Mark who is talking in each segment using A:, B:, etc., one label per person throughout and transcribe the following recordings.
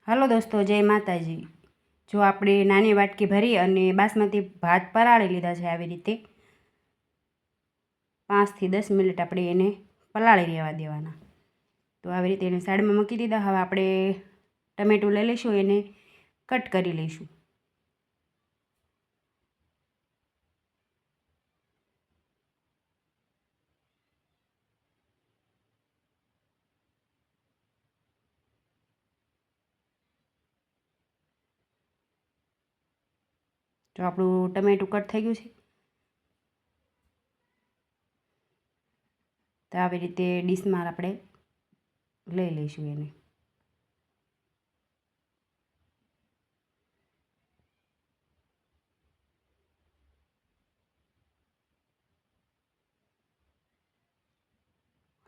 A: Hello दोस्तों, जय माताजी। जो આપણે નાની વાટકી ભરી અને બાસમતી ભાત પલાળી લીધા છે આવી રીતે 5 થી 10 મિનિટ આપણે એને પલાળી રહેવા દેવાના। તો આવી રીતે એને સાઈડમાં મૂકી દીધા। હવે આપણે ટમેટું લઈ લઈશું, એને કટ કરી લઈશું। તો આપણું ટમેટું કટ થઈ ગયું છે। તો આવી રીતે ડીશમાં આપણે લઈ લઈશું એને।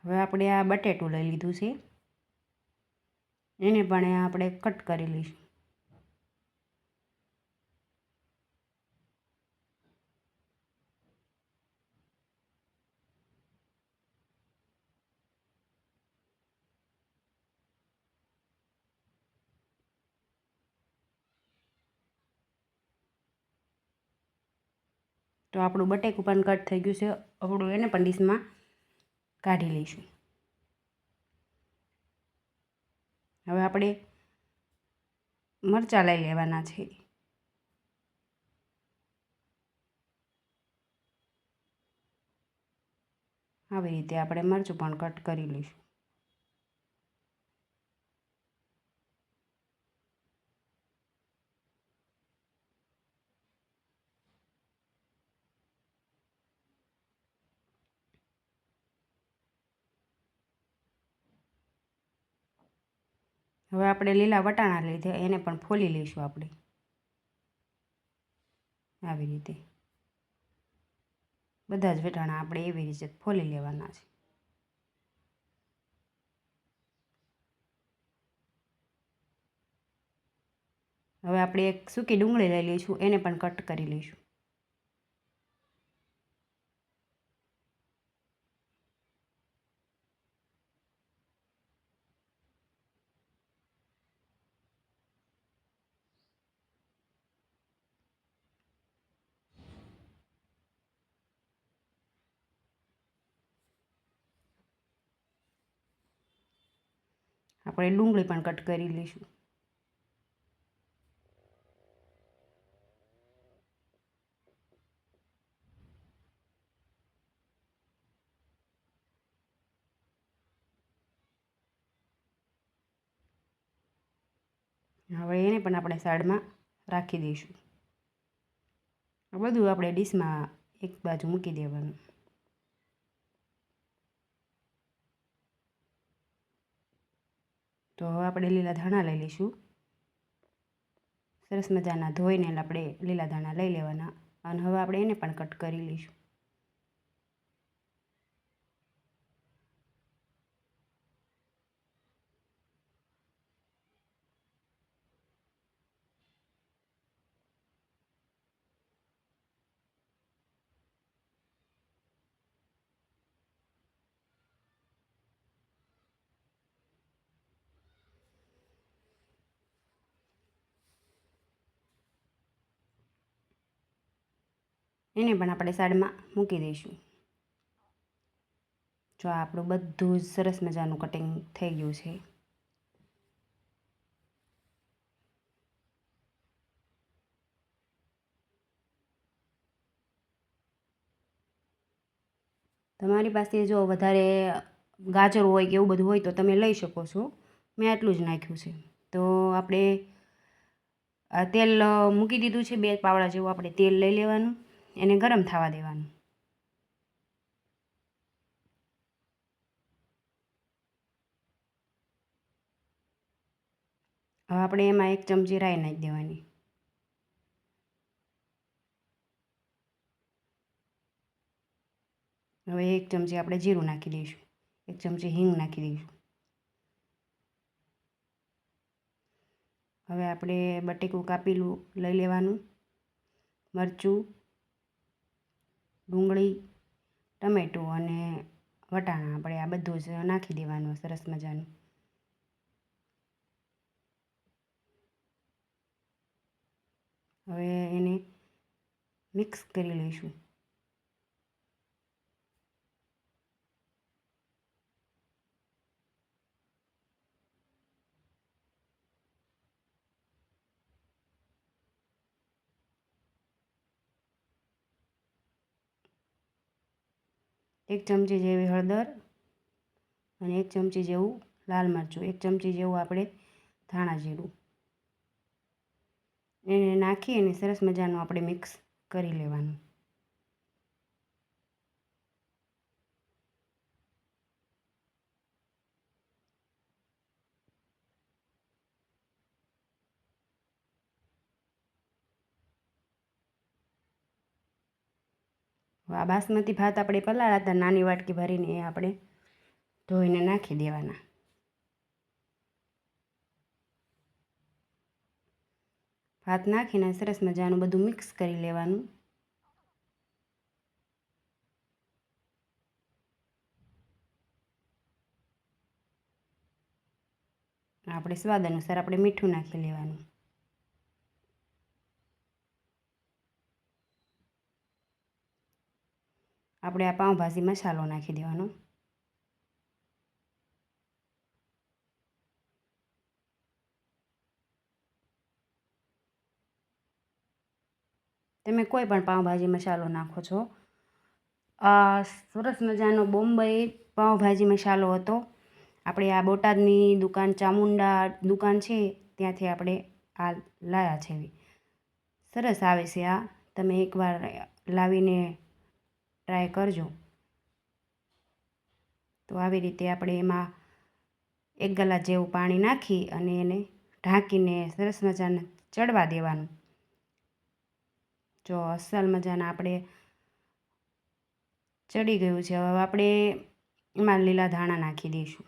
A: હવે આપણે આ બટેટું લઈ લીધું છે, એને પણ આપણે કટ કરી લઈશું। તો આપણું બટેકું પણ કટ થઈ ગયું છે। આપણું એને પણ ડીશમાં કાઢી લઈશું। હવે આપણે મરચાં લઈ લેવાના છે। આવી રીતે આપણે મરચું પણ કટ કરી લઈશું। હવે આપણે લીલા વટાણા લીધે એને પણ ફોલી લઈશું। આપણે આવી રીતે બધા જ વટાણા આપણે એવી રીતે ફોલી લેવાના છે। હવે આપણે એક સૂકી ડુંગળી લઈ લઈશું, એને પણ કટ કરી લઈશું। આપણે ડુંગળી પણ કટ કરી લઈશું। હવે એને પણ આપણે સાઈડમાં રાખી દઈશું। આ બધું આપણે ડીશમાં એક બાજુ મૂકી દેવાનું। તો હવે આપણે લીલા ધાણા લઈ લઈશું। સરસ મજાના ધોઈને આપણે લીલા ધાણા લઈ લેવાના અને હવે આપણે એને પણ કટ કરી લઈશું। એને પણ આપણે સાઈડમાં મૂકી દઈશું। જો આપણું બધું જ સરસ મજાનું કટિંગ થઈ ગયું છે। તમારી પાસે જો વધારે ગાજર હોય કે એવું બધું હોય તો તમે લઈ શકો છો। મેં આટલું જ નાખ્યું છે। તો આપણે તેલ મૂકી દીધું છે, 2 પાવડા જેવું આપણે તેલ લઈ લેવાનું, એને ગરમ થવા દેવાનું। હવે આપણે એમાં 1 ચમચી રાઈ નાખી દેવાની। હવે 1 ચમચી આપણે જીરું નાખી દઈશું, 1 ચમચી હિંગ નાખી દઈશું। હવે આપણે બટેકું કાપેલું લઈ લેવાનું, મરચું, ડુંગળી, ટમેટું અને વટાણા આપણે આ બધું જ નાખી દેવાનું સરસ મજાનું। હવે એને મિક્સ કરી લઈશું. એક ચમચી જેવી હળદર અને એક ચમચી જેવું લાલ મરચું, એક ચમચી જેવું આપણે ધાણા જીરું એને નાખી અને સરસ મજાનું આપણે મિક્સ કરી લેવાનું. આ બાસમતી ભાત આપણે પલાળ્યા હતા નાની વાટકી ભરીને, એ આપણે ધોઈને નાખી દેવાના. ભાત નાખીને સરસ મજાનું બધું મિક્સ કરી લેવાનું. આપણે સ્વાદ અનુસાર આપણે મીઠું નાખી લેવાનું. આપણે આ પાઉંભાજી મસાલો નાખી દેવાનો. તમે કોઈ પણ પાઉંભાજી મસાલો નાખો છો. આ સરસ મજાનો બોમ્બે પાઉંભાજી મસાલો હતો. આપણે આ બોટાદની દુકાન ચામુંડા દુકાન છે ત્યાંથી આપણે આ લાયા છે. સરસ આવે છે આ, તમે એકવાર લાવીને ટ્રાય કરજો. તો આવી રીતે આપણે એમાં 1 ગ્લાસ જેવું પાણી નાખી અને એને ઢાંકીને સરસ મજાને ચડવા દેવાનું. જો અસલ મજાના આપણે ચડી ગયું છે. હવે આપણે એમાં લીલા ધાણા નાખી દઈશું.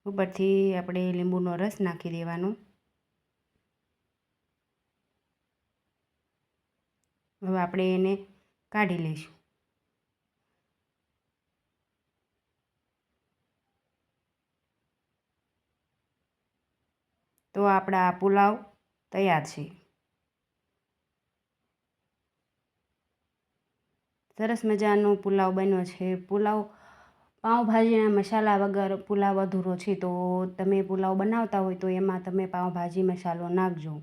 A: ઉપરથી આપણે લીંબુનો રસ નાખી દેવાનો. હવે આપણે એને કાઢી લઈશું. તો આપણા પુલાવ તૈયાર છે. સરસ મજાનો પુલાવ બન્યો છે. પુલાવ પાઉંભાજીના મસાલા વગર પુલાવ અધૂરો છે. તો તમે પુલાવ બનાવતા હોય તો એમાં તમે પાઉંભાજી મસાલો નાખજો.